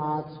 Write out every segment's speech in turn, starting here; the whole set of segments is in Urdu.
5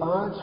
5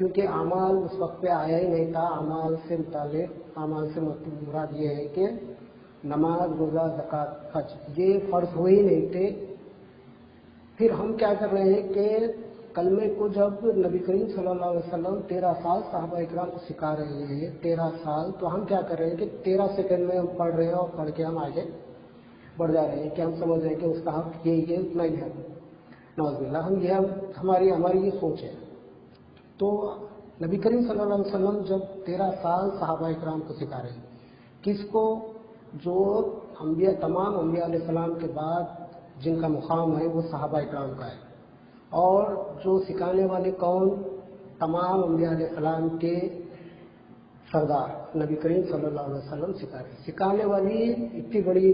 کیونکہ اعمال اس وقت پہ آیا ہی نہیں تھا. اعمال سے مراد یہ ہے کہ نماز، روزہ، زکوٰۃ، حج یہ فرض ہو ہی نہیں تھے. پھر ہم کیا کر رہے ہیں کہ کلمے کو جب نبی کریم صلی اللہ علیہ وسلم 13 سال صحابہ اکرام کو سکھا رہے ہیں، 13 سال، تو ہم کیا کر رہے ہیں کہ 13 سیکنڈ میں ہم پڑھ رہے ہیں اور پڑھ کے ہم آگے بڑھ جا رہے ہیں کہ ہم سمجھ رہے ہیں کہ اس کا حق یہ اتنا ہی ہے. نعوذ باللہ، ہماری یہ سوچ ہے. تو نبی کریم صلی اللہ علیہ وسلم جب 13 سال صحابہ اکرام کو سکھا رہے ہیں، کس کو؟ جو تمام انبیاء علیہ السلام کے بعد جن کا مقام ہے وہ صحابہ اکرام کا ہے. اور جو سکھانے والے کون؟ تمام انبیاء علیہ السلام کے سردار نبی کریم صلی اللہ علیہ وسلم سکھا رہے ہیں. سکھانے والی اتنی بڑی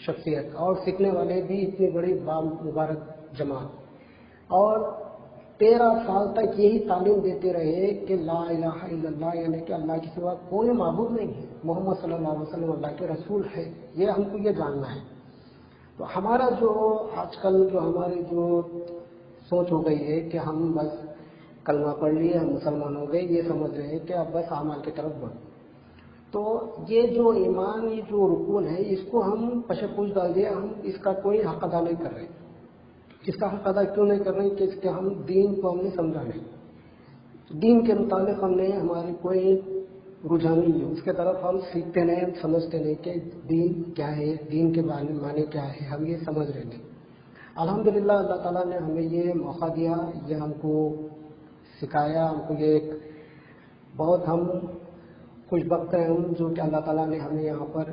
شخصیت اور سیکھنے والے بھی اتنی بڑی مبارک جماعت، اور 13 سال تک یہی تعلیم دیتے رہے کہ لا الہ الا اللہ، یعنی کہ اللہ کے سوا کوئی معبود نہیں ہے، محمد صلی اللہ علیہ وسلم اللہ کے رسول ہے. یہ ہم کو یہ جاننا ہے. تو ہمارا جو آج کل ہماری جو سوچ ہو گئی ہے کہ ہم بس کلمہ پڑھ لیے، ہم مسلمان ہو گئے، یہ سمجھ رہے ہیں کہ اب بس اعمال کی طرف بڑھو. تو یہ جو ایمان، یہ جو رکن ہے، اس کو ہم پش پوچھ ڈال دیا. ہم اس کا کوئی حق ادا نہیں کر رہے. اس کا حق ادا کیوں نہیں کر رہے؟ کہ اس کے ہم دین کو ہم نے سمجھا نہیں. دین کے متعلق ہم نے ہماری کوئی رجحان نہیں ہے، اس کے طرف ہم سیکھتے نہیں، ہم سمجھتے نہیں کہ دین کیا ہے، دین کے معنی کیا ہے، ہم یہ سمجھ رہے نہیں. الحمدللہ اللہ تعالیٰ نے ہمیں یہ موقع دیا، یہ ہم کو سکھایا. ہم کو یہ ایک بہت ہم خوش بخت ہیں ہم، جو کہ اللہ تعالیٰ نے ہمیں یہاں پر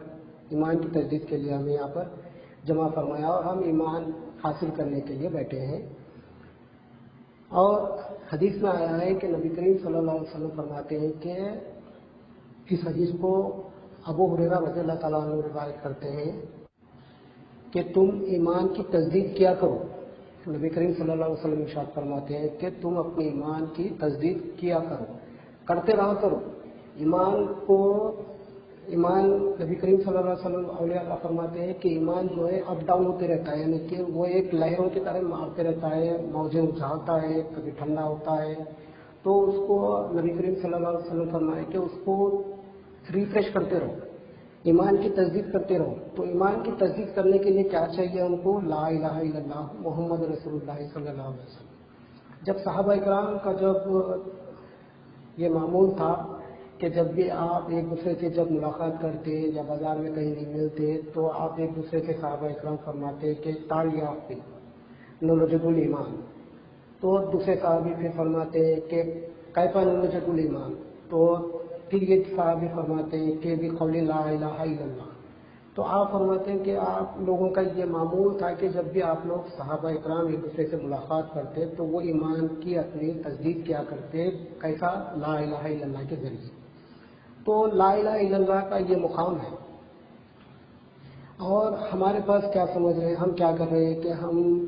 ایمان کی تجدید کے لیے ہمیں یہاں پر جمع فرمایا، اور ہم ایمان حاصل کرنے کے لیے بیٹھے ہیں. اور حدیث میں آیا ہے کہ نبی کریم صلی اللہ علیہ وسلم فرماتے ہیں کہ اس حدیث کو ابو ہریرہ رضی اللہ تعالیٰ عنہ روایت کرتے ہیں کہ تم ایمان کی تصدیق کیا کرو. نبی کریم صلی اللہ علیہ وسلم ارشاد فرماتے ہیں کہ تم اپنے ایمان کی تصدیق کیا کرو، کرتے رہا کرو. ایمان نبی کریم صلی اللہ علیہ وسلم اولیاء اللہ فرماتے ہیں کہ ایمان جو ہے اپ ڈاؤن ہوتے رہتا ہے، یعنی کہ وہ ایک لہروں کی طرح مارتے رہتا ہے، موجیں اچھالتا ہے، کبھی ٹھنڈا ہوتا ہے. تو اس کو نبی کریم صلی اللہ علیہ وسلم فرمائے کہ اس کو ریفریش کرتے رہو، ایمان کی تصدیق کرتے رہو. تو ایمان کی تصدیق کرنے کے لیے کیا چاہیے ہم کو؟ لا الہ الا اللہ محمد رسول اللہ صلی اللہ علیہ وسلم. جب صحابہ اکرام کا جب یہ معمول تھا کہ جب بھی آپ ایک دوسرے سے جب ملاقات کرتے یا بازار میں کہیں نہیں ملتے تو آپ ایک دوسرے سے صحابہ اکرام فرماتے کہ تالیہ آپ پہ نولجد الایمان. تو دوسرے صحابی پھر فرماتے کہ کیفا نولجد الایمان. تو پھر یہ صحابی فرماتے ہیں کہ بھی قول لا الہ الا اللہ. تو آپ فرماتے ہیں کہ آپ لوگوں کا یہ معمول تھا کہ جب بھی آپ لوگ صحابہ اکرام ایک دوسرے سے ملاقات کرتے تو وہ ایمان کی اپنی تصدیق کیا کرتے، کیسا؟ لا الہ الا اللہ کے ذریعے. تو لا الہ الا اللہ کا یہ مقام ہے. اور ہمارے پاس کیا سمجھ رہے ہیں، ہم کیا کر رہے ہیں کہ ہم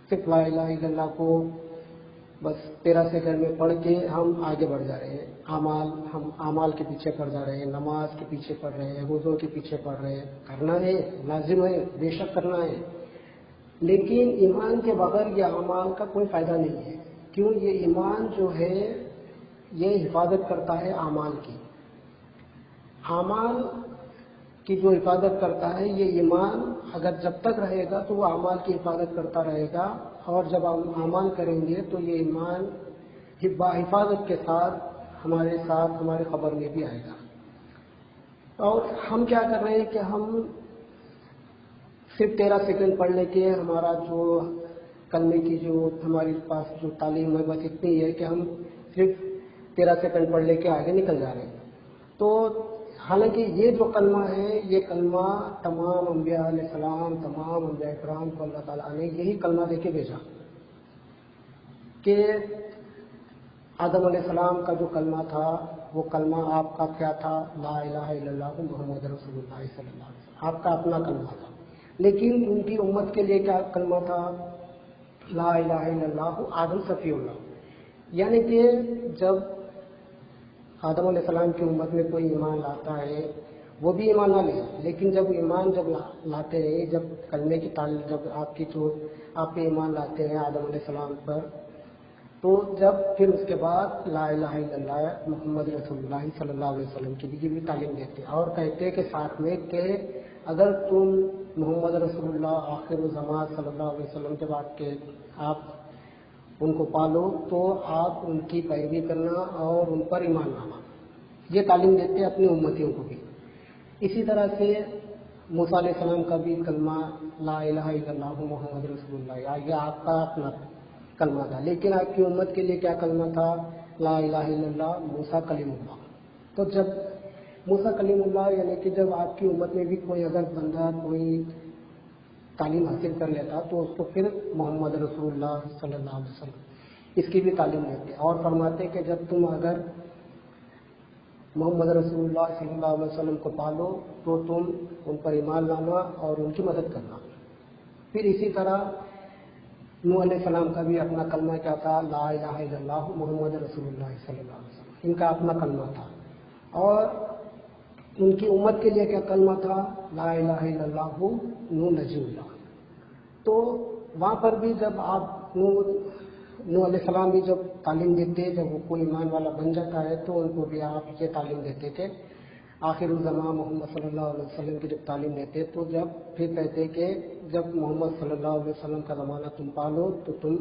صرف لا الہ الا اللہ کو بس 13 سیکنڈ میں پڑھ کے ہم آگے بڑھ جا رہے ہیں. ہم اعمال کے پیچھے پڑ جا رہے ہیں، نماز کے پیچھے پڑ رہے ہیں، روزوں کے پیچھے پڑ رہے ہیں. کرنا ہے، لازم ہے، بے شک کرنا ہے، لیکن ایمان کے بغیر یہ اعمال کا کوئی فائدہ نہیں ہے. کیوں؟ یہ ایمان جو ہے یہ حفاظت کرتا ہے اعمال کی. اعمال کی جو حفاظت کرتا ہے یہ ایمان اگر جب تک رہے گا تو وہ اعمال کی حفاظت کرتا رہے گا، اور جب ہم اعمال کریں گے تو یہ ایمان حفاظت کے ساتھ ہمارے خبر میں بھی آئے گا. اور ہم کیا کر رہے ہیں کہ ہم صرف 13 سیکنڈ پڑھنے کے ہمارا جو کلمے کی جو ہمارے پاس جو تعلیم ہے بس اتنی ہے کہ ہم صرف 13 سیکنڈ پڑھ لے کے آگے نکل جا رہے ہیں. تو حالانکہ یہ جو کلمہ ہے یہ کلمہ تمام انبیاء علیہ السلام، تمام انبیاء کرام کو اللہ تعالیٰ نے یہی کلمہ دے کے بھیجا کہ آدم علیہ السلام کا جو کلمہ تھا وہ کلمہ آپ کا کیا تھا؟ لا الہ الا اللہ محمد رسول اللہ صلی اللہ علیہ وسلم. آپ کا اپنا کلمہ تھا. لیکن ان کی امت کے لیے کیا کلمہ تھا؟ لا الہ الا اللہ آدم صفی اللہ. یعنی کہ جب آدم علیہ السلام کی امت میں کوئی ایمان لاتا ہے وہ بھی ایمان نہ لے، لیکن جب لاتے ہیں، جب کلمے کی تعلیم، جب آپ پہ ایمان لاتے ہیں آدم علیہ السلام پر، تو جب پھر اس کے بعد لا الہ الا اللہ محمد رسول اللہ صلی اللہ علیہ وسلم کی بھی تعلیم دیتے ہیں، اور کہتے ہیں کہ ساتھ میں کہ اگر تم محمد رسول اللہ آخر الزمان صلی اللہ علیہ وسلم کے بعد کے آپ ان کو پالو تو آپ ان کی پیروی کرنا اور ان پر ایمان لانا، یہ تعلیم دیتے ہیں اپنی امتیوں کو بھی۔ اسی طرح سے موسیٰ علیہ السلام کا بھی کلمہ لا الہ الا اللہ محمد رسول اللہ، یہ آپ کا اپنا کلمہ تھا، لیکن آپ کی امت کے لیے کیا کلمہ تھا؟ لا الہ الا اللہ موسیٰ کلیم اللہ۔ تو جب موسیٰ کلیم اللہ یعنی کہ جب آپ کی امت میں بھی کوئی اگر بندہ کوئی تعلیم حاصل کر لیتا تو اس کو پھر محمد رسول اللہ صلی اللہ علیہ وسلم اس کی بھی تعلیم دیتے، اور فرماتے کہ جب تم اگر محمد رسول اللہ صلی اللہ علیہ وسلم کو پالو تو تم ان پر ایمان لانا اور ان کی مدد کرنا۔ پھر اسی طرح نوح علیہ السلام کا بھی اپنا کلمہ کیا تھا؟ لا الہ الا اللہ محمد رسول اللہ صلی اللہ علیہ وسلم، ان کا اپنا کلمہ تھا۔ اور ان کی امت کے لیے کیا کلمہ تھا؟ لا الہ الا اللہ نوح نجی اللہ۔ تو وہاں پر بھی جب آپ نوح علیہ السلام بھی جب تعلیم دیتے، جب وہ کوئی ایمان والا بن جاتا ہے تو ان کو بھی آپ یہ تعلیم دیتے تھے۔ آخر الزمان محمد صلی اللہ علیہ وسلم کی جب تعلیم دیتے تو جب پھر کہتے کہ جب محمد صلی اللہ علیہ وسلم کا زمانہ تم پالو تو تم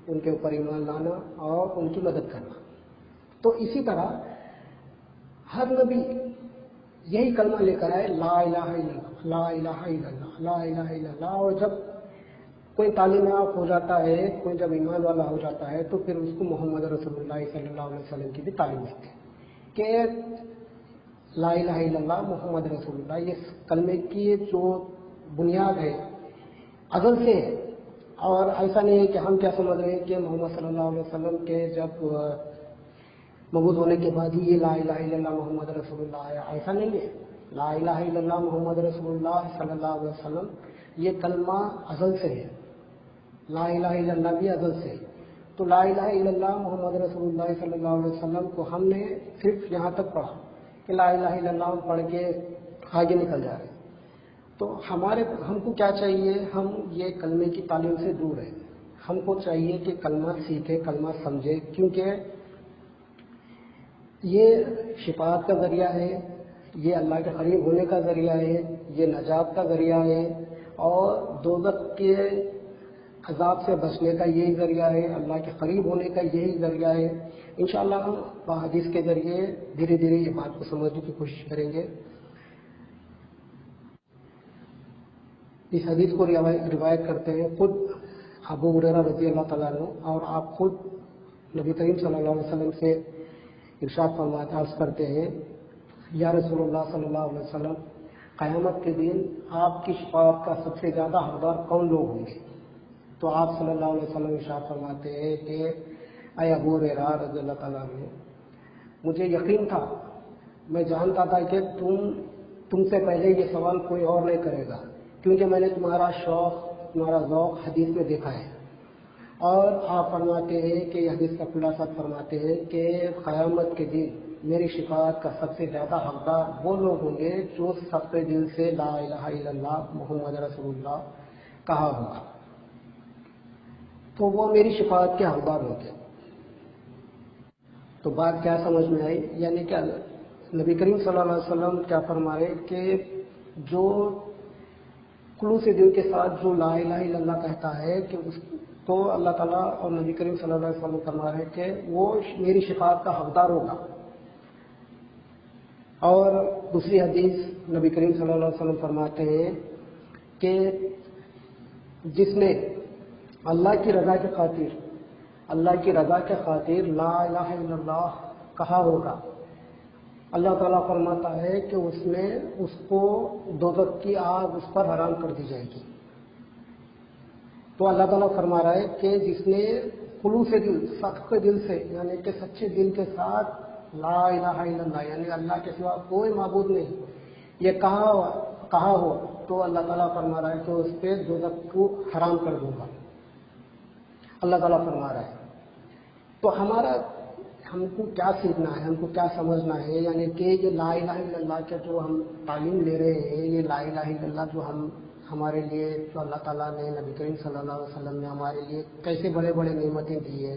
ان کے اوپر ایمان لانا اور ان کی مدد کرنا۔ تو اسی طرح ہر نبی یہی کلمہ لے کر آئے، لا الہ الا اللہ، لا الہ الا اللہ، لا الہ الا اللہ۔ اور جب کوئی تعلیم یافتہ ہو جاتا ہے، کوئی جب ایمان والا ہو جاتا ہے تو پھر اس کو محمد رسول اللہ صلی اللہ علیہ وسلم کی بھی تعلیم دیتے ہیں کہ لا الہ الا اللہ محمد رسول اللہ، یہ کلمے کی جو بنیاد ہے ازل سے ہے۔ اور ایسا نہیں ہے کہ ہم کیا سمجھ رہے ہیں کہ محمد صلی اللہ علیہ وسلم کے جب مبعوث ہونے کے بعد ہی یہ لا الہ الا اللہ محمد رسول اللہ آیا، ایسا نہیں ہے۔ لا الہ الا اللہ محمد رسول اللہ صلی اللہ علیہ وسلم یہ کلمہ ازل سے ہے، لا الہ الا اللہ بھی ازل سے ہے۔ تو لا الہ الا اللہ محمد رسول اللہ صلی اللہ علیہ وسلم کو ہم نے صرف یہاں تک پڑھا کہ لا الہ الا اللہ پڑھ کے آگے نکل جا رہے۔ تو ہم کو کیا چاہیے؟ ہم یہ کلمے کی تعلیم سے دور ہیں، ہم کو چاہیے کہ کلمہ سیکھے، کلمہ سمجھے، کیونکہ یہ شفاعت کا ذریعہ ہے، یہ اللہ کے قریب ہونے کا ذریعہ ہے، یہ نجات کا ذریعہ ہے، اور دوزخ کے عذاب سے بچنے کا یہی ذریعہ ہے، اللہ کے قریب ہونے کا یہی ذریعہ ہے۔ انشاءاللہ ہم حدیث کے ذریعے دھیرے دھیرے یہ بات کو سمجھنے کی کوشش کریں گے۔ اس حدیث کو روایت کرتے ہیں خود ابو ہریرہ رضی اللہ تعالیٰ عنہ، اور آپ خود نبی کریم صلی اللہ علیہ وسلم سے ارشاد فرماتے عرض کرتے ہیں، یا رسول اللہ صلی اللہ علیہ وسلم، قیامت کے دن آپ کی شفاعت کا سب سے زیادہ حقدار کون لوگ ہوں گے؟ تو آپ صلی اللہ علیہ وسلم ارشاد فرماتے ہیں کہ اے ابو ہریرہ رضی اللہ تعالیٰ عنہ، مجھے یقین تھا، میں جانتا تھا کہ تم سے پہلے یہ سوال کوئی اور نہیں کرے گا، کیونکہ میں نے تمہارا شوق، تمہارا ذوق حدیث میں دیکھا ہے۔ اور آپ فرماتے ہیں کہ یہ حدیث کا خلاصہ فرماتے ہیں کہ قیامت کے دن میری شفاعت کا سب سے زیادہ حقدار وہ لوگ ہوں گے جو سچے دل سے لا الہ الا اللہ محمد رسول اللہ کہا ہوگا، تو وہ میری شفاعت کے حقدار ہوں گے۔ تو بات کیا سمجھ میں آئی؟ یعنی کہ نبی کریم صلی اللہ علیہ وسلم کیا فرما رہے کہ جو خلوص دل کے ساتھ جو لا الہ الا اللہ کہتا ہے کہ اس تو اللہ تعالیٰ اور نبی کریم صلی اللہ علیہ وسلم فرما رہے کہ وہ میری شفاعت کا حقدار ہوگا۔ اور دوسری حدیث نبی کریم صلی اللہ علیہ وسلم فرماتے ہیں کہ جس نے اللہ کی رضا کے خاطر لا الہ الا اللہ کہا ہوگا، اللہ تعالیٰ فرماتا ہے کہ اس کو دوزخ کی آگ اس پر حرام کر دی جائے گی۔ تو اللہ تعالیٰ فرما رہا ہے کہ جس نے خلوص دل، سچے دل سے، یعنی کہ سچے دل کے ساتھ لا الہ الا اللہ یعنی اللہ کے سوا کوئی معبود نہیں یہ کہا ہو، تو اللہ تعالیٰ فرما رہا ہے کہ اس پہ دوزخ کو حرام کر دوں گا، اللہ تعالیٰ فرما رہا ہے۔ تو ہم کو کیا سیکھنا ہے، ہم کو کیا سمجھنا ہے؟ یعنی کہ یہ لا الہ الا اللہ کے جو ہم تعلیم لے رہے ہیں، یہ لا الہ الا اللہ جو ہمارے لیے جو اللہ تعالیٰ نے، نبی کریم صلی اللہ علیہ وسلم نے ہمارے لیے کیسے بڑے بڑے نعمتیں دی ہے،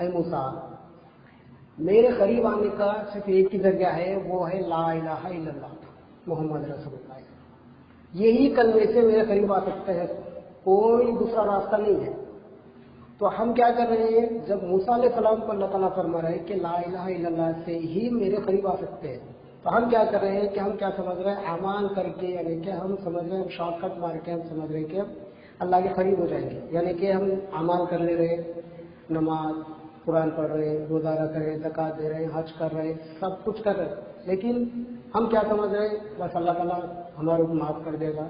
اے موسیٰ میرے قریب آنے کا صرف ایک ہی ذریعہ ہے، وہ ہے لا الہ الا اللہ محمد رسول اللہ۔ یہی کلمے سے میرے قریب آ سکتے ہیں، کوئی دوسرا راستہ نہیں ہے۔ تو ہم کیا کر رہے ہیں، جب موسیٰ علیہ السلام کو اللہ تعالیٰ فرما رہے ہیں کہ لا الہ الا اللہ سے ہی میرے قریب آ سکتے ہیں، تو ہم کیا کر رہے ہیں کہ ہم کیا سمجھ رہے ہیں، اعمال کر کے، یعنی کہ ہم سمجھ رہے ہیں، ہم شارٹ کٹ مار کے ہم سمجھ رہے ہیں کہ ہم اللہ کے قریب ہو جائیں گے، یعنی کہ ہم اعمال کر لے رہے ہیں، نماز قرآن پڑھ رہے ہیں، روزہ رکھ رہے ہیں، زکوٰۃ دے رہے ہیں، حج کر رہے ہیں، سب کچھ کر رہے ہیں، لیکن ہم کیا سمجھ رہے ہیں، بس اللہ تعالیٰ ہمارے کو معاف کر دے گا،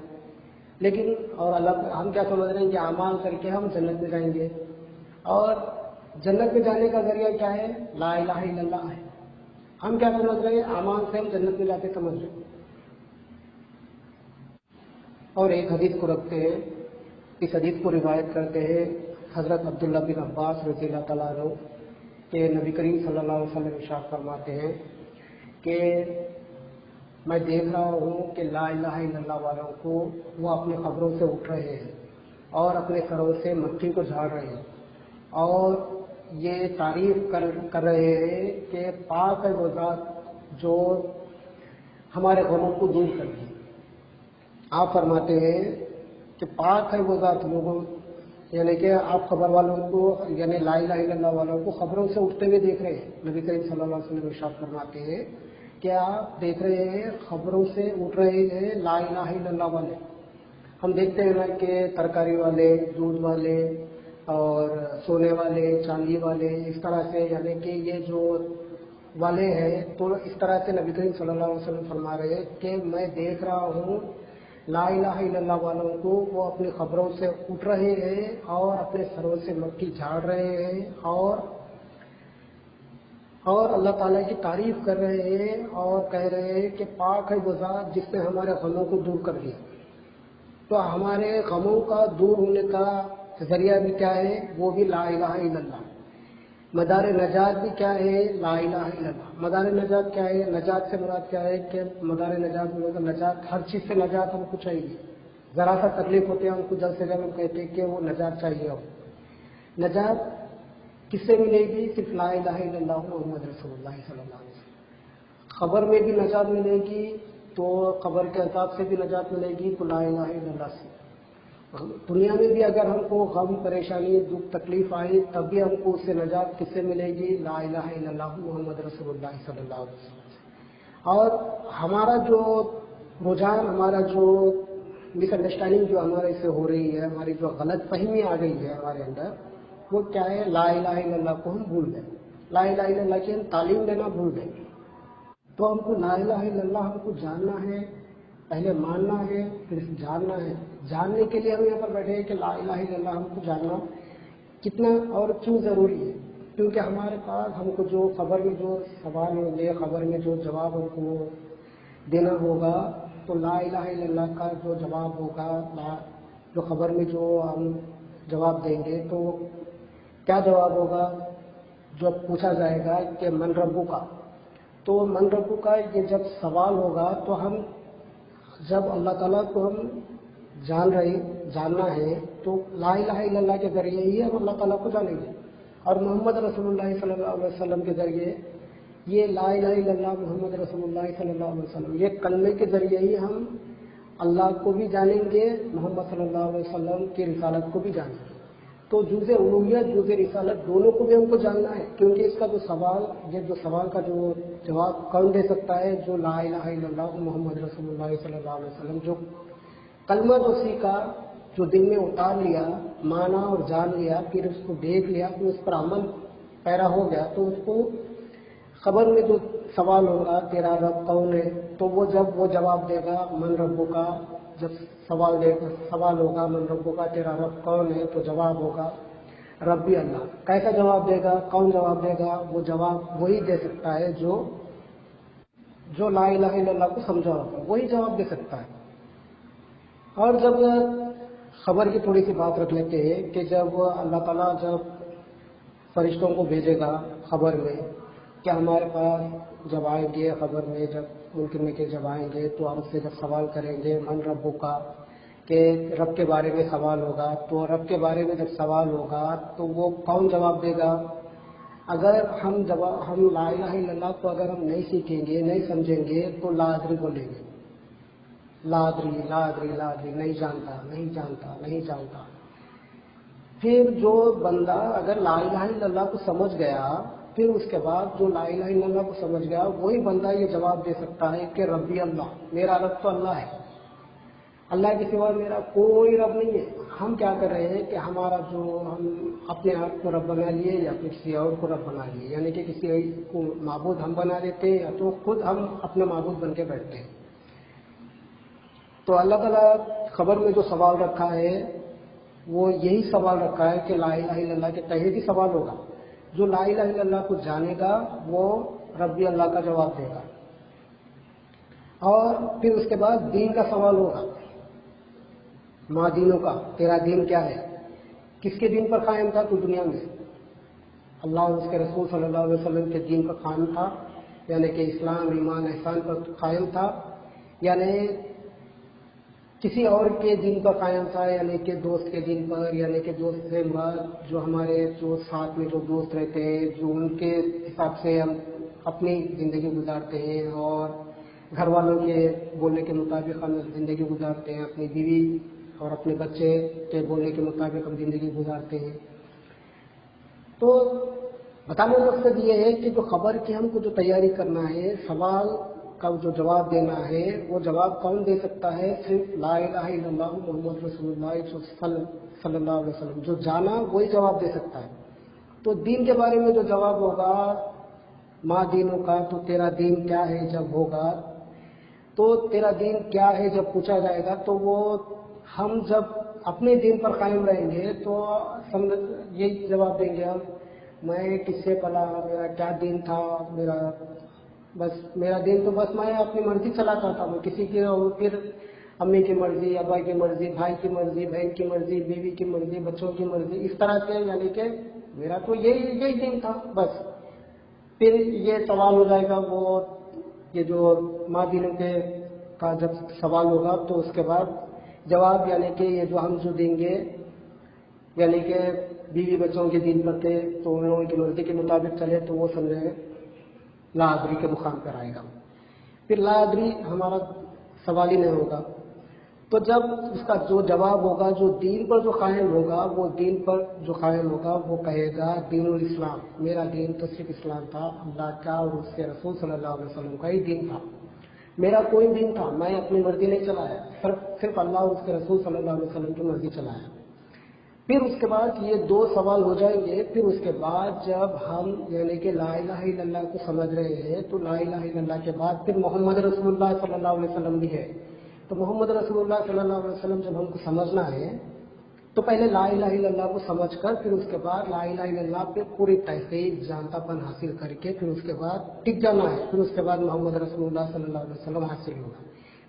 لیکن اور اللہ ہم کیا سمجھ رہے ہیں کہ اعمال کر کے ہم جنت میں جائیں گے، اور جنت میں جانے کا ذریعہ کیا ہے، لا الہ الا اللہ ہے۔ ہم کیا سمجھ رہے ہیں، اعمال سے ہم جنت میں جاتے سمجھ رہے ہیں۔ اور ایک حدیث کو رکھتے ہیں، اس حدیث کو روایت کرتے ہیں حضرت عبداللہ بن عباس رضی اللہ تعالیٰ عنہ کہ نبی کریم صلی اللہ علیہ وسلم ارشاد فرماتے ہیں کہ میں دیکھ رہا ہوں کہ لا الہ الا اللہ والوں کو وہ اپنی قبروں سے اٹھ رہے ہیں اور اپنے سروں سے مٹی کو جھاڑ رہے ہیں اور یہ تعریف کر رہے ہیں کہ پاک ہے وہ ذات جو ہمارے غموں کو دور کر دی۔ آپ فرماتے ہیں کہ پاک ہے وہ ذات، لوگوں یعنی کہ آپ قبر والوں کو، یعنی لا الہ الا اللہ والوں کو خبروں سے اٹھتے ہوئے دیکھ رہے ہیں۔ نبی کریم صلی اللہ علیہ وسلم ارشاد فرماتے ہیں کہ آپ دیکھ رہے ہیں خبروں سے اٹھ رہے ہیں لا الہ الا اللہ والے۔ ہم دیکھتے ہیں نا کہ ترکاری والے، دودھ والے اور سونے والے، چاندی والے، اس طرح سے، یعنی کہ یہ جو والے ہیں، تو اس طرح سے نبی کریم صلی اللہ علیہ وسلم فرما رہے ہیں کہ میں دیکھ رہا ہوں لا الہ الا اللہ والوں کو وہ اپنی قبروں سے اٹھ رہے ہیں اور اپنے سروں سے مٹی جھاڑ رہے ہیں اور اللہ تعالیٰ کی تعریف کر رہے ہیں اور کہہ رہے ہیں کہ پاک ہے وہ ذات جس نے ہمارے غموں کو دور کر دیا۔ تو ہمارے غموں کا دور ہونے کا ذریعہ بھی کیا ہے، وہ بھی لا الہ الا اللہ۔ مدار نجات بھی کیا ہے، لا الہ الا اللہ۔ مدار نجات کیا ہے، نجات سے مراد کیا ہے کہ مدار نجات میں نجات، ہر چیز سے نجات ہم کو چاہیے، ذرا سا تکلیف ہوتی ہے ہم کو جلد سے جلد ہم کہتے ہیں کہ وہ نجات چاہیے ہو۔ نجات کس سے ملے گی، صرف لا الہ الا اللہ محمد رسول اللہ صلی اللہ علیہ وسلم۔ قبر میں بھی نجات ملے گی تو قبر کے عذاب سے بھی نجات ملے گی تو لا الہ الا اللہ سے۔ دنیا میں بھی اگر ہم کو غم، پریشانی، دکھ، تکلیف آئی تب بھی ہم کو اس سے نجات کس سے ملے گی، لا الہ الا اللہ محمد رسول اللہ صلی اللہ علیہ وسلم۔ اور ہمارا جو رجحان، ہمارا جو مس انڈرسٹینڈنگ جو ہمارے سے ہو رہی ہے، ہماری جو غلط فہمی آ گئی ہے ہمارے اندر، وہ کیا ہے، لا الہ الا اللہ کو ہم بھول گئے، لا الہ الا اللہ کی ہم تعلیم لینا بھول گئے۔ تو ہم کو لا الہ الا اللہ ہم کو جاننا ہے، پہلے ماننا ہے، پھر جاننا ہے۔ جاننے کے لیے ہم یہاں پر بیٹھے ہیں کہ لا الہ الا اللہ ہم کو جاننا کتنا اور کیوں ضروری ہے، کیونکہ ہمارے پاس ہم کو جو خبر میں جو سوال ہوں گے، خبر میں جو جواب ہم کو دینا ہوگا، تو لا الہ الا اللہ کا جو جواب ہوگا، جو خبر میں جو ہم جواب دیں گے تو کیا جواب ہوگا، جو پوچھا جائے گا کہ من ربو کا، تو من ربو کا یہ جب سوال ہوگا تو ہم جب اللہ تعالیٰ کو ہم جاننا ہے تو لا الہ الا اللہ کے ذریعے ہی ہم اللہ تعالیٰ کو جانیں گے، اور محمد رسول اللہ صلی اللہ علیہ وسلم کے ذریعے، یہ لا الہ الا اللہ محمد رسول اللہ صلی اللہ علیہ وسلم، یہ کلمے کے ذریعے ہی ہم اللہ کو بھی جانیں گے، محمد صلی اللہ علیہ وسلم کی رسالت کو بھی جانیں گے۔ تو جز الوہیت، جز رسالت دونوں کو بھی ہم کو جاننا ہے، کیونکہ اس کا جو سوال، یہ جو سوال کا جو جواب کون دے سکتا ہے، جو لا الہ الا اللہ محمد رسول اللہ صلی اللہ علیہ وسلم، جو کلمہ جو سیکھا، جو دل میں اتار لیا، مانا اور جان لیا، پھر اس کو دیکھ لیا، پھر اس پر عمل پیرا ہو گیا، تو اس کو خبر میں جو سوال ہوگا تیرا رب کون ہے، تو وہ جب وہ جواب دے گا من ربو کا، جب سوال ہوگا من ربو کا، تیرا رب کون ہے، تو جواب ہوگا ربی اللہ۔ کیسا جواب دے گا، کون جواب دے گا، وہ جواب وہی دے سکتا ہے جو لا الہ الا اللہ کو سمجھا ہوگا، وہی جواب دے سکتا ہے۔ اور جب خبر کی تھوڑی سی بات رکھ لیتے ہیں کہ جب اللہ تعالیٰ جب فرشتوں کو بھیجے گا خبر میں کہ ہمارے پاس جب آئیں گے خبر میں، جب ممکن ہے کہ جب آئیں گے تو ہم سے جب سوال کریں گے من ربو کا، کہ رب کے بارے میں سوال ہوگا، تو رب کے بارے میں جب سوال ہوگا تو وہ کون جواب دے گا، اگر ہم لا الہ الا اللہ کو اگر ہم نہیں سیکھیں گے، نہیں سمجھیں گے تو لادری بولیں گے، لادری لادری لادری، نہیں جانتا نہیں جانتا نہیں جانتا۔ پھر جو بندہ اگر لا الہ الا اللہ کو سمجھ گیا، پھر اس کے بعد جو لا الہ الا اللہ کو سمجھ گیا وہی بندہ یہ جواب دے سکتا ہے کہ ربی اللہ، میرا رب تو اللہ ہے، اللہ کے سوا میرا کوئی رب نہیں ہے۔ ہم کیا کر رہے ہیں کہ ہمارا جو ہم اپنے آپ کو رب بنا لیے یا پھر کسی اور کو رب بنا لیے، یعنی کہ کسی کو معبود ہم بنا دیتے ہیں یا تو خود ہم اپنے معبود بن کے بیٹھتے ہیں۔ تو اللہ تعالیٰ خبر میں جو سوال رکھا ہے وہ یہی سوال رکھا ہے کہ لا الہ الا اللہ کے تحت ہی سوال ہوگا۔ جو لا الہ الا اللہ کو جانے گا وہ ربی اللہ کا جواب دے گا، اور پھر اس کے بعد دین کا سوال ہوگا، ماں دینوں کا، تیرا دین کیا ہے، کس کے دین پر قائم تھا تو دنیا میں؟ اللہ اور اس کے رسول صلی اللہ علیہ وسلم کے دین پر قائم تھا، یعنی کہ اسلام ایمان احسان پر قائم تھا، یعنی کسی اور کے دین پر قائم تھا، یعنی کہ دوست کے دین پر، یعنی کہ دوست سے مراد جو ہمارے جو ساتھ میں جو دوست رہتے ہیں، جو ان کے حساب سے ہم اپنی زندگی گزارتے ہیں اور گھر والوں کے بولنے کے مطابق ہم زندگی گزارتے ہیں، اپنی بیوی اور اپنے بچے کے بولنے کے مطابق ہم زندگی گزارتے ہیں۔ تو بتانے کا مقصد یہ ہے کہ جو خبر کی ہم کو جو تیاری کرنا ہے، سوال کا جو جواب دینا ہے، وہ جواب کون دے سکتا ہے؟ صرف لا الہ الا اللہ محمد رسول اللہ صلی اللہ علیہ وسلم، جو جانا وہی جواب دے سکتا ہے۔ تو دین کے بارے میں جو جواب ہوگا ماں دینوں کا، تو تیرا دین کیا ہے جب ہوگا، تو تیرا دین کیا ہے جب پوچھا جائے گا، تو وہ ہم جب اپنے دین پر قائم رہیں گے تو یہی جواب دیں گے ہم، میں کس سے پلا، میرا کیا دین تھا، میرا دین تو بس میں اپنی مرضی چلاتا تھا، میں کسی کی، اور پھر امی کی مرضی، ابا کی مرضی، بھائی کی مرضی، بہن کی مرضی، بیوی کی مرضی، بچوں کی مرضی، اس طرح سے، یعنی کہ میرا تو یہی دین تھا بس۔ پھر یہ سوال ہو جائے گا، وہ یہ جو ماں دینوں کے کا جب سوال ہوگا تو اس کے بعد جواب، یعنی کہ یہ جو ہم جو دیں گے، یعنی کہ بیوی بچوں کے دین پر تھے تو ان کی مرضی کے مطابق چلے تو وہ سمجھے لا ادری کے مقام پر آئے گا۔ پھر لا ادری ہمارا سوال ہی نہیں ہوگا۔ تو جب اس کا جو جواب ہوگا، جو دین پر جو قائم ہوگا، وہ دین پر جو قائم ہوگا وہ کہے گا دین الاسلام، میرا دین تو صرف اسلام تھا، اللہ کا اور اس کے رسول صلی اللہ علیہ وسلم کا ہی دین تھا، میرا کوئی دین تھا، میں اپنی مرضی نہیں چلایا، صرف اللہ اور اس کے رسول صلی اللہ علیہ وسلم کی مرضی چلایا۔ پھر اس کے بعد یہ دو سوال ہو جائیں گے۔ پھر اس کے بعد جب ہم یعنی کہ لا الہ الا اللہ کو سمجھ رہے ہیں تو لا الہ الا اللہ کے بعد پھر محمد رسول اللہ صلی اللہ علیہ وسلم بھی ہے۔ تو محمد رسول اللہ صلی اللہ علیہ وسلم جب ہم کو سمجھنا ہے تو پہلے لا الہ الا اللہ کو سمجھ کر پھر اس کے بعد لا الہ الا اللہ پہ پوری تحقیق جانتا پن حاصل کر کے پھر اس کے بعد ٹک جانا ہے۔ پھر اس کے بعد محمد رسول اللہ صلی اللہ علیہ وسلم حاصل ہوگا۔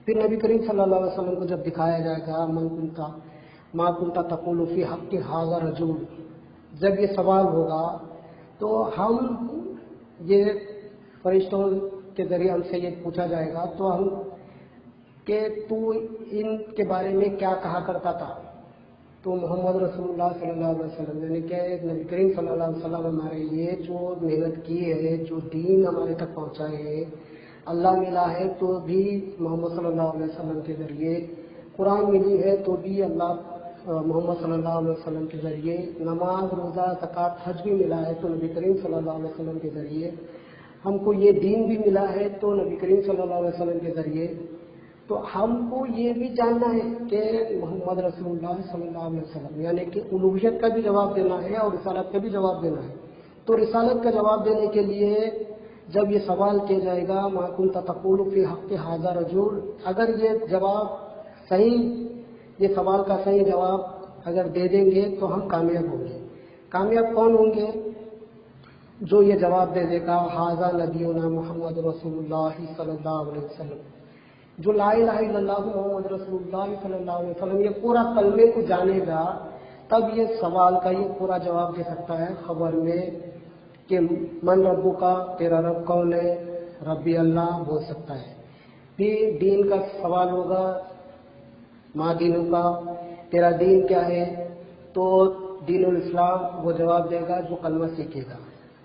پھر نبی کریم صلی اللہ علیہ وسلم کو جب دکھایا جائے گا ما کنت تقول فی حق ھذا رجل، جب یہ سوال ہوگا تو ہم یہ فرشتوں کے ذریعے ہم سے یہ پوچھا جائے گا تو ہم کہ تو ان کے بارے میں کیا کہا کرتا تھا، تو محمد رسول اللہ صلی اللہ علیہ وسلم یعنی کہ نبی کریم صلی اللہ علیہ وسلم ہمارے لیے جو محنت کی ہے، جو دین ہمارے تک پہنچائے ہے، اللہ ملا ہے تو بھی محمد صلی اللہ علیہ وسلم کے ذریعے، قرآن ملی ہے تو بھی اللہ محمد صلی اللہ علیہ وسلم کے ذریعے، نماز روزہ زکوٰۃ حج بھی ملا ہے تو نبی کریم صلی اللہ علیہ وسلم کے ذریعے، ہم کو یہ دین بھی ملا ہے تو نبی کریم صلی اللہ علیہ وسلم کے ذریعے۔ تو ہم کو یہ بھی جاننا ہے کہ محمد رسول اللہ صلی اللہ علیہ وسلم یعنی کہ الوہیت کا بھی جواب دینا ہے اور رسالت کا بھی جواب دینا ہے۔ تو رسالت کا جواب دینے کے لیے جب یہ سوال کیا جائے گا ما کنت تقول فی حق ھذا رجل، اگر یہ جواب صحیح، یہ سوال کا صحیح جواب اگر دے دیں گے تو ہم کامیاب ہوں گے۔ کامیاب کون ہوں گے؟ جو یہ جواب دے دے گا ھذا نبینا محمد رسول اللہ صلی اللہ علیہ وسلم، جو لا الہ الا اللہ محمد رسول اللہ صلی اللہ علیہ وسلم یہ پورا کلمے کو جانے گا، تب یہ سوال کا یہ پورا جواب دے سکتا ہے خبر میں کہ من ربو کا، تیرا رب کون ہے، ربی اللہ بول سکتا ہے۔ پھر دین کا سوال ہوگا ماں دینوں کا، تیرا دین کیا ہے، تو دین الاسلام وہ جواب دے گا جو کلمہ سیکھے گا،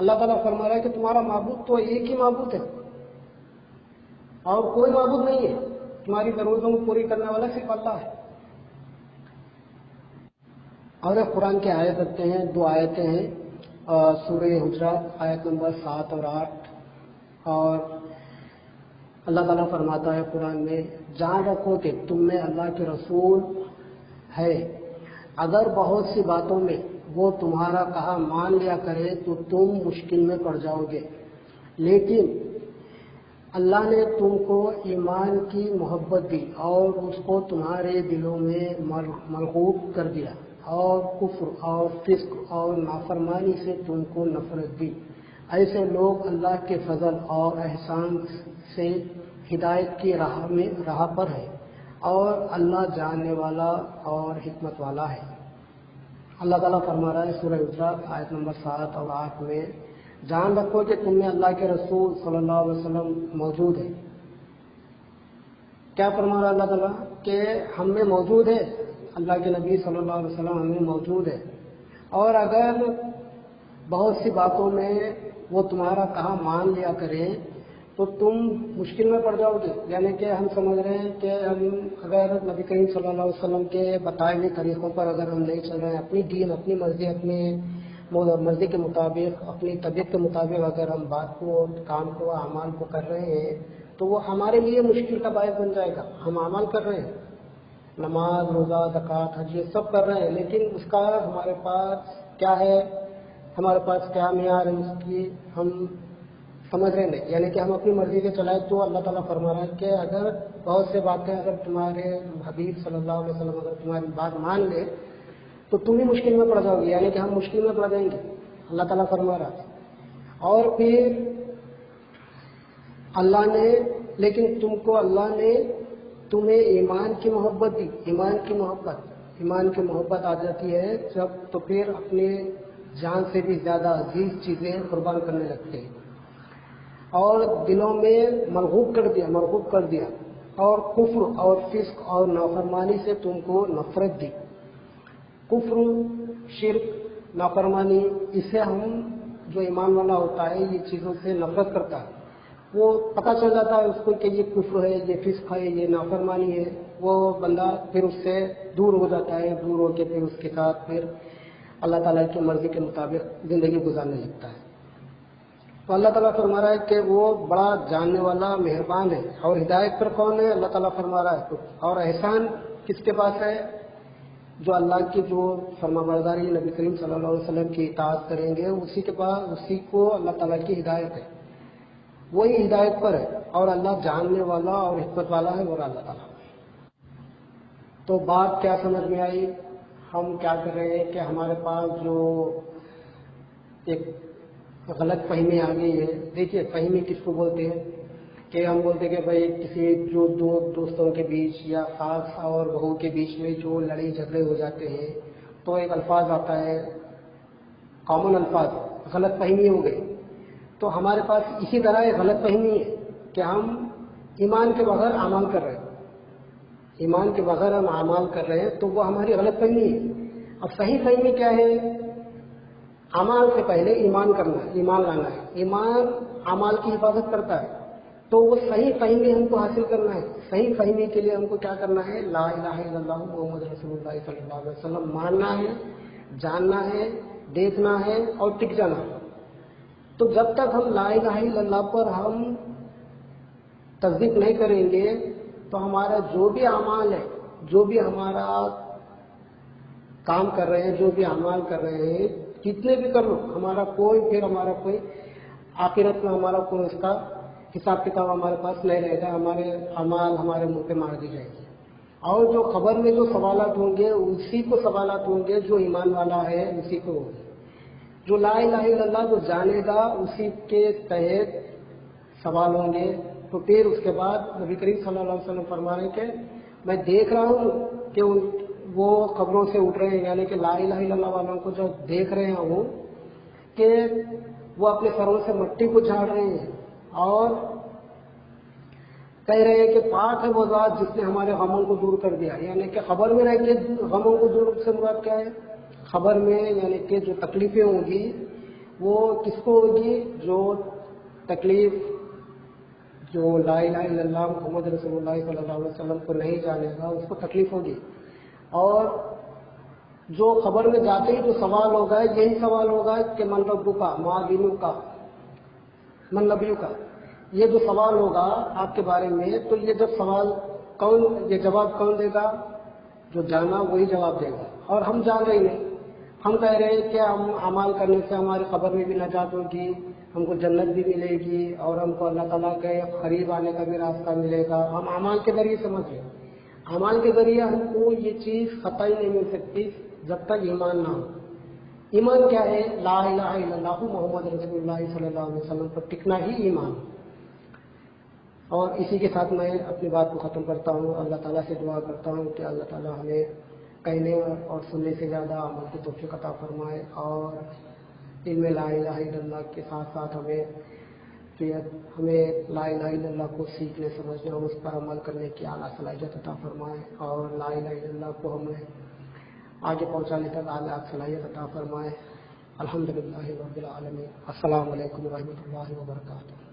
اللہ تعالیٰ فرما رہا ہے کہ تمہارا معبود تو ایک ہی معبود ہے اور کوئی معبود نہیں ہے، تمہاری ضرورتوں کو پوری کرنے والا صرف اللہ ہے۔ اور قرآن کی آیت رکھتے ہیں، 2 آیتیں ہیں، سورہ حجرات آیت نمبر 7 اور 8، اور اللہ تعالیٰ فرماتا ہے قرآن میں، جان رکھو کہ تم میں اللہ کے رسول ہے، اگر بہت سی باتوں میں وہ تمہارا کہا مان لیا کرے تو تم مشکل میں پڑ جاؤ گے، لیکن اللہ نے تم کو ایمان کی محبت دی اور اس کو تمہارے دلوں میں مرغوب کر دیا، اور کفر اور فسق اور نافرمانی سے تم کو نفرت دی۔ ایسے لوگ اللہ کے فضل اور احسان سے ہدایت کی راہ پر ہے، اور اللہ جاننے والا اور حکمت والا ہے۔ اللہ تعالیٰ فرما رہا ہے سورہ حجرات آیت نمبر 7 اور 8 میں، جان رکھو کہ تم میں اللہ کے رسول صلی اللہ علیہ وسلم موجود ہے۔ کیا فرما رہا ہے اللہ تعالیٰ کہ ہم میں موجود ہے، اللہ کے نبی صلی اللہ علیہ وسلم ہم میں موجود ہے، اور اگر بہت سی باتوں میں وہ تمہارا کہا مان لیا کرے تو تم مشکل میں پڑ جاؤ گے۔ یعنی کہ ہم سمجھ رہے ہیں کہ ہم اگر نبی کریم صلی اللہ علیہ وسلم کے بتائے ہوئے طریقوں پر اگر ہم نہیں چل رہے ہیں، اپنی دین، اپنی مرضی، اپنی مرضی کے مطابق، اپنی طبیعت کے مطابق اگر ہم بات کو، کام کو، اعمال کو کر رہے ہیں تو وہ ہمارے لیے مشکل کا باعث بن جائے گا۔ ہم اعمال کر رہے ہیں، نماز، روزہ، زکوٰۃ، حج، یہ سب کر رہے ہیں، لیکن اس کا ہمارے پاس کیا ہے، ہمارے پاس کیا معیار ہے اس کی ہم سمجھ رہے نہیں۔ یعنی کہ ہم اپنی مرضی سے چلائے تو اللہ تعالیٰ فرما رہا ہے کہ اگر بہت سے باتیں اگر تمہارے حبیب صلی اللہ علیہ وسلم اگر تمہاری بات مان لے تو تم ہی مشکل میں پڑ جاؤ گے، یعنی کہ ہم مشکل میں پڑ جائیں گے، اللہ تعالیٰ فرما رہا ہے۔ اور پھر اللہ نے، لیکن تم کو اللہ نے تمہیں ایمان کی محبت دی۔ ایمان کی محبت آ جاتی ہے جب تو پھر اپنے جان سے بھی زیادہ عزیز چیزیں قربان کرنے لگتے ہیں، اور دلوں میں مرغوب کر دیا، اور کفر اور فسق اور نافرمانی سے تم کو نفرت دی۔ کفر، شرک، نافرمانی، اسے ہم جو ایمان والا ہوتا ہے یہ چیزوں سے نفرت کرتا ہے، وہ پتہ چل جاتا ہے اس کو کہ یہ کفر ہے، یہ فسق ہے، یہ نافرمانی ہے، وہ بندہ پھر اس سے دور ہو جاتا ہے، دور ہو کے پھر اس کے ساتھ پھر اللہ تعالیٰ کی مرضی کے مطابق زندگی گزارنے لگتا ہے۔ تو اللہ تعالیٰ فرما رہا ہے کہ وہ بڑا جاننے والا، مہربان ہے، اور ہدایت پر کون ہے؟ اللہ تعالیٰ فرما رہا ہے۔ اور احسان کس کے پاس ہے؟ جو اللہ کی جو فرما برداری نبی کریم صلی اللہ علیہ وسلم کی اطاعت کریں گے اسی کے پاس، اسی کو اللہ تعالیٰ کی ہدایت ہے، وہی ہدایت پر ہے، اور اللہ جاننے والا اور حکمت والا ہے، وہ اللہ تعالیٰ۔ تو بات کیا سمجھ میں آئی؟ ہم کیا کر رہے ہیں کہ ہمارے پاس جو ایک غلط فہمی آ گئی ہے۔ دیکھیے فہمی کس کو بولتے ہیں کہ ہم بولتے ہیں کہ بھائی کسی جو دو دوستوں کے بیچ یا ساس اور بہو کے بیچ میں جو لڑائی جھگڑے ہو جاتے ہیں تو ایک الفاظ آتا ہے، کامن الفاظ، غلط فہمی ہو گئی۔ تو ہمارے پاس اسی طرح ایک غلط فہمی ہے کہ ہم ایمان کے بغیر اعمال کر رہے ہیں، ایمان کے بغیر ہم اعمال کر رہے ہیں، تو وہ ہماری غلط فہمی ہے۔ اب صحیح فہمی کیا ہے؟ اعمال سے پہلے ایمان کرنا ہے، ایمان لانا ہے۔ ایمان اعمال کی حفاظت کرتا ہے، تو وہ صحیح فہمی ہم کو حاصل کرنا ہے۔ صحیح فہمی کے لیے ہم کو کیا کرنا ہے؟ لا الہ الا اللہ محمد رسول اللہ صلی اللہ علیہ وسلم ماننا ہے، جاننا ہے، دیکھنا ہے اور ٹک جانا ہے۔ تو جب تک ہم لا الہ الا اللہ پر ہم تصدیق نہیں کریں گے تو ہمارا جو بھی اعمال ہے، جو بھی ہمارا کام کر رہے ہیں، جو بھی اعمال کر رہے ہیں، کتنے بھی کر لو، ہمارا کوئی آخرت میں ہمارا کوئی اس کا حساب کتاب ہمارے پاس نہیں رہے گا، ہمارے اعمال ہمارے منہ پہ مار دی جائے گی۔ اور جو خبر میں جو سوالات ہوں گے اسی کو سوالات ہوں گے جو ایمان والا ہے اسی کو ہوں گے، جو لا الہ الا اللہ جو جانے گا اسی کے تحت سوال ہوں گے۔ تو پھر اس کے بعد نبی کریم صلی اللہ علیہ وسلم فرما رہے ہیں کہ میں دیکھ رہا ہوں کہ وہ قبروں سے اٹھ رہے ہیں، یعنی کہ لا الہ الا اللہ والوں کو جو دیکھ رہے ہیں وہ کہ وہ اپنے سروں سے مٹی کو جھاڑ رہے ہیں اور کہہ رہے ہیں کہ پاک ہے وہ ذات جس نے ہمارے غموں کو دور کر دیا۔ یعنی کہ خبر میں رہ کے غموں کو دور سے مراد کیا ہے؟ خبر میں یعنی کہ جو تکلیفیں ہوں گی وہ کس کو ہوگی؟ جو تکلیف، جو لا الہ الا اللہ محمد رسول اللہ صلی اللہ علیہ وسلم کو نہیں جانے گا اس کو تکلیف ہوگی. اور جو خبر میں جاتے ہی جو سوال ہوگا یہی سوال ہوگا کہ من ربو کا، ما دینو کا، من نبیو کا. یہ جو سوال ہوگا آپ کے بارے میں، تو یہ جب سوال یہ جواب کون دے گا؟ جو جانا وہی جواب دے گا. اور ہم جان رہے نہیں، ہم کہہ رہے ہیں کہ ہم اعمال کرنے سے ہماری قبر میں بھی نجات ہوگی، ہم کو جنت بھی ملے گی، اور ہم کو اللہ تعالیٰ کے قریب آنے کا بھی راستہ ملے گا. ہم اعمال کے ذریعے سمجھ رہے ہیں. اعمال کے ذریعے ہم کو یہ چیز قطعی نہیں مل سکتی جب تک ایمان نہ ہو. ایمان کیا ہے؟ لا الہ الا اللہ محمد رسول اللہ صلی اللہ علیہ وسلم پر ٹکنا ہی ایمان. اور اسی کے ساتھ میں اپنی بات کو ختم کرتا ہوں. اللہ تعالیٰ سے دعا کرتا ہوں کہ اللہ تعالیٰ ہمیں کہنے اور سننے سے زیادہ عمل کی توفیق عطا فرمائے، اور علم لا الہ الا اللہ کے ساتھ ساتھ ہمیں لا الہ الا اللہ کو سیکھنے سمجھنے اور اس پر عمل کرنے کی اعلیٰ صلاحیت عطا فرمائے، اور لا الہ الا اللہ کو ہمیں آگے پہنچانے تک اعلیٰ صلاحیت عطا فرمائے. الحمدللہ رب العالمین. السلام علیکم ورحمۃ اللہ وبرکاتہ.